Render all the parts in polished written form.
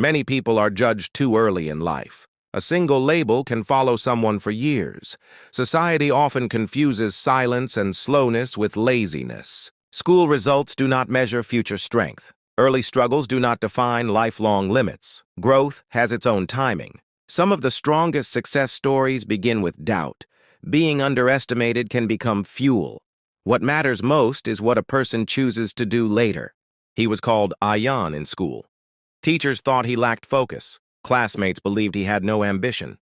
Many people are judged too early in life. A single label can follow someone for years. Society often confuses silence and slowness with laziness. School results do not measure future strength. Early struggles do not define lifelong limits. Growth has its own timing. Some of the strongest success stories begin with doubt. Being underestimated can become fuel. What matters most is what a person chooses to do later. He was called Ayan in school. Teachers thought he lacked focus. Classmates believed he had no ambition.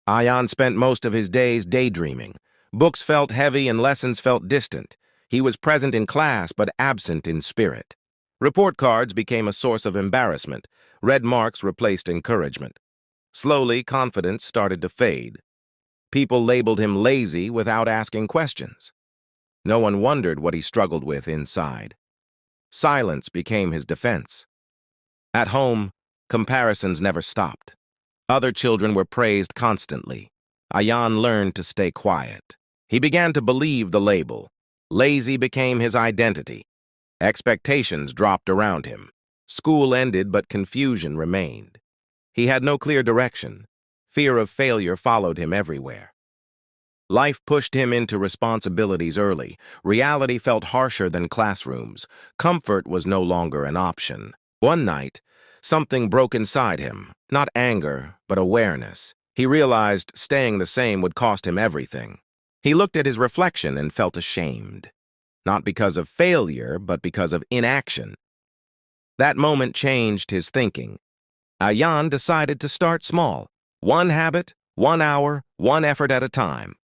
Ayan spent most of his days daydreaming. Books felt heavy and lessons felt distant. He was present in class but absent in spirit. Report cards became a source of embarrassment. Red marks replaced encouragement. Slowly, confidence started to fade. People labeled him lazy without asking questions. No one wondered what he struggled with inside. Silence became his defense. At home, comparisons never stopped. Other children were praised constantly. Ayan learned to stay quiet. He began to believe the label. Lazy became his identity. Expectations dropped around him. School ended, but confusion remained. He had no clear direction. Fear of failure followed him everywhere. Life pushed him into responsibilities early. Reality felt harsher than classrooms. Comfort was no longer an option. One night, something broke inside him. Not anger, but awareness. He realized staying the same would cost him everything. He looked at his reflection and felt ashamed. Not because of failure, but because of inaction. That moment changed his thinking. Ayan decided to start small. One habit, 1 hour, one effort at a time.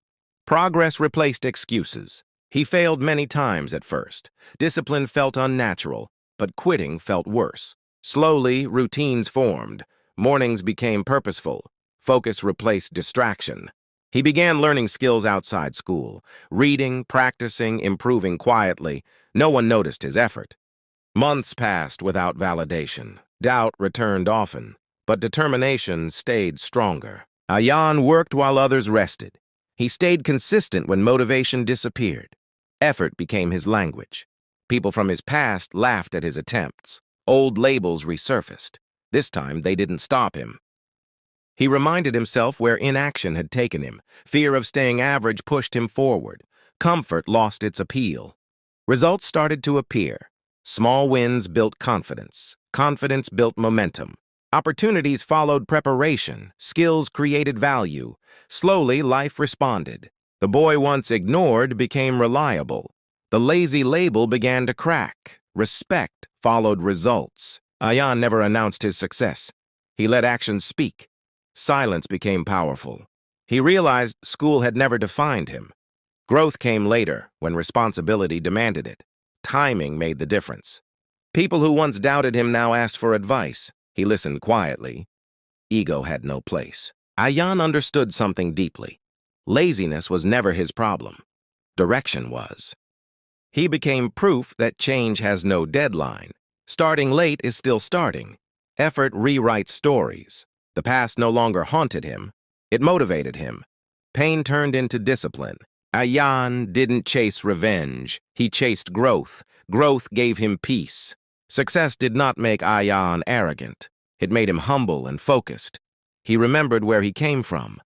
Progress replaced excuses. He failed many times at first. Discipline felt unnatural, but quitting felt worse. Slowly, routines formed. Mornings became purposeful. Focus replaced distraction. He began learning skills outside school, reading, practicing, improving quietly. No one noticed his effort. Months passed without validation. Doubt returned often, but determination stayed stronger. Ayan worked while others rested. He stayed consistent when motivation disappeared. Effort became his language. People from his past laughed at his attempts. Old labels resurfaced. This time, they didn't stop him. He reminded himself where inaction had taken him. Fear of staying average pushed him forward. Comfort lost its appeal. Results started to appear. Small wins built confidence. Confidence built momentum. Opportunities followed preparation. Skills created value. Slowly, life responded. The boy once ignored became reliable. The lazy label began to crack. Respect followed results. Ayan never announced his success. He let actions speak. Silence became powerful. He realized school had never defined him. Growth came later, when responsibility demanded it. Timing made the difference. People who once doubted him now asked for advice. He listened quietly. Ego had no place. Ayan understood something deeply. Laziness was never his problem. Direction was. He became proof that change has no deadline. Starting late is still starting. Effort rewrites stories. The past no longer haunted him. It motivated him. Pain turned into discipline. Ayan didn't chase revenge. He chased growth. Growth gave him peace. Success did not make Ayan arrogant. It made him humble and focused. He remembered where he came from.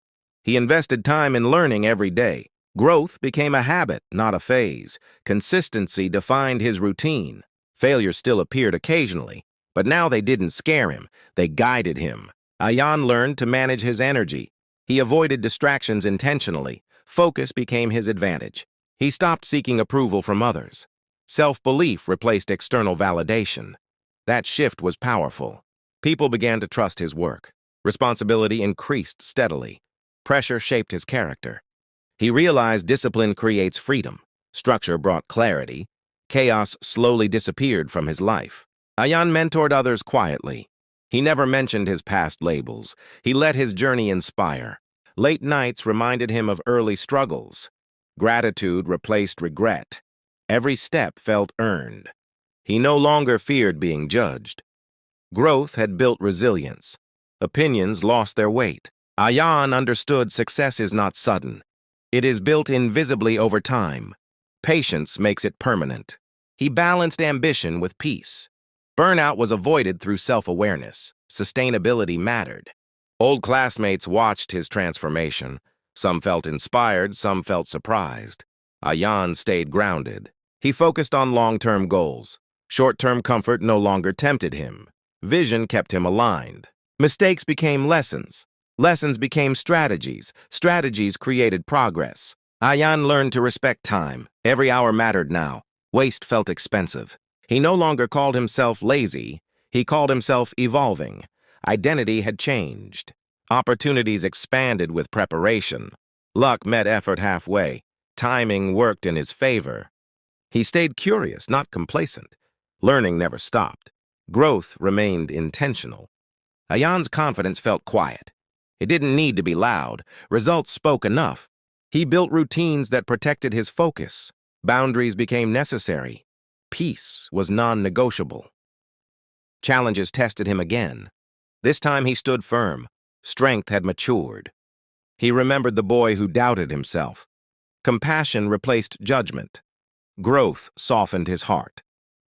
He invested time in learning every day. Growth became a habit, not a phase. Consistency defined his routine. Failures still appeared occasionally, but now they didn't scare him. They guided him. Ayan learned to manage his energy. He avoided distractions intentionally. Focus became his advantage. He stopped seeking approval from others. Self-belief replaced external validation. That shift was powerful. People began to trust his work. Responsibility increased steadily. Pressure shaped his character. He realized discipline creates freedom. Structure brought clarity. Chaos slowly disappeared from his life. Ayan mentored others quietly. He never mentioned his past labels. He let his journey inspire. Late nights reminded him of early struggles. Gratitude replaced regret. Every step felt earned. He no longer feared being judged. Growth had built resilience. Opinions lost their weight. Ayan understood success is not sudden. It is built invisibly over time. Patience makes it permanent. He balanced ambition with peace. Burnout was avoided through self-awareness. Sustainability mattered. Old classmates watched his transformation. Some felt inspired, some felt surprised. Ayan stayed grounded. He focused on long-term goals. Short-term comfort no longer tempted him. Vision kept him aligned. Mistakes became lessons. Lessons became strategies. Strategies created progress. Ayan learned to respect time. Every hour mattered now. Waste felt expensive. He no longer called himself lazy. He called himself evolving. Identity had changed. Opportunities expanded with preparation. Luck met effort halfway. Timing worked in his favor. He stayed curious, not complacent. Learning never stopped. Growth remained intentional. Ayan's confidence felt quiet. It didn't need to be loud. Results spoke enough. He built routines that protected his focus. Boundaries became necessary. Peace was non-negotiable. Challenges tested him again. This time he stood firm. Strength had matured. He remembered the boy who doubted himself. Compassion replaced judgment. Growth softened his heart.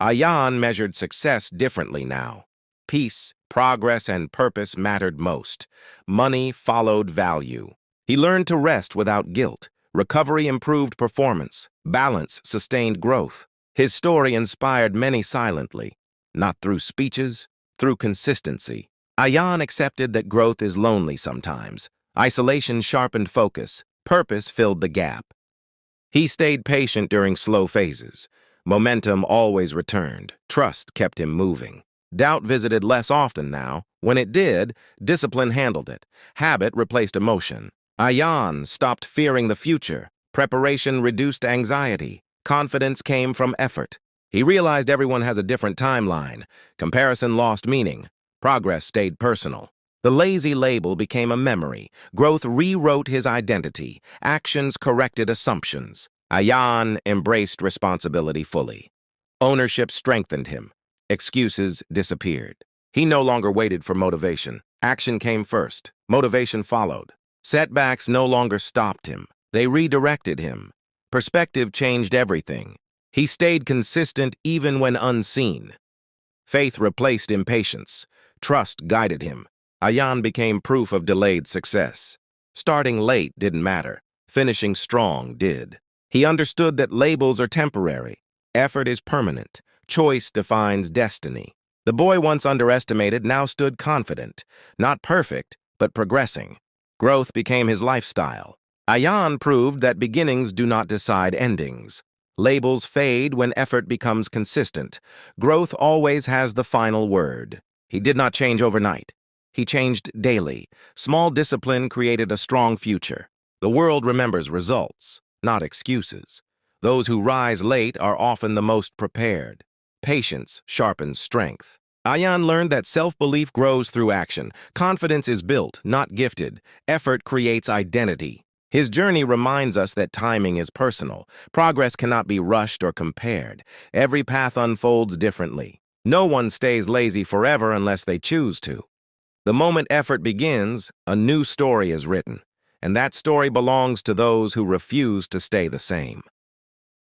Ayan measured success differently now. Peace, progress, and purpose mattered most. Money followed value. He learned to rest without guilt. Recovery improved performance. Balance sustained growth. His story inspired many silently, not through speeches, through consistency. Ayan accepted that growth is lonely sometimes. Isolation sharpened focus. Purpose filled the gap. He stayed patient during slow phases. Momentum always returned. Trust kept him moving. Doubt visited less often now. When it did, discipline handled it. Habit replaced emotion. Ayan stopped fearing the future. Preparation reduced anxiety. Confidence came from effort. He realized everyone has a different timeline. Comparison lost meaning. Progress stayed personal. The lazy label became a memory. Growth rewrote his identity. Actions corrected assumptions. Ayan embraced responsibility fully. Ownership strengthened him. Excuses disappeared. He no longer waited for motivation. Action came first. Motivation followed. Setbacks no longer stopped him. They redirected him. Perspective changed everything. He stayed consistent even when unseen. Faith replaced impatience. Trust guided him. Ayan became proof of delayed success. Starting late didn't matter. Finishing strong did. He understood that labels are temporary. Effort is permanent. Choice defines destiny. The boy once underestimated now stood confident. Not perfect, but progressing. Growth became his lifestyle. Ayan proved that beginnings do not decide endings. Labels fade when effort becomes consistent. Growth always has the final word. He did not change overnight. He changed daily. Small discipline created a strong future. The world remembers results, not excuses. Those who rise late are often the most prepared. Patience sharpens strength. Ayan learned that self-belief grows through action. Confidence is built, not gifted. Effort creates identity. His journey reminds us that timing is personal. Progress cannot be rushed or compared. Every path unfolds differently. No one stays lazy forever unless they choose to. The moment effort begins, a new story is written, and that story belongs to those who refuse to stay the same.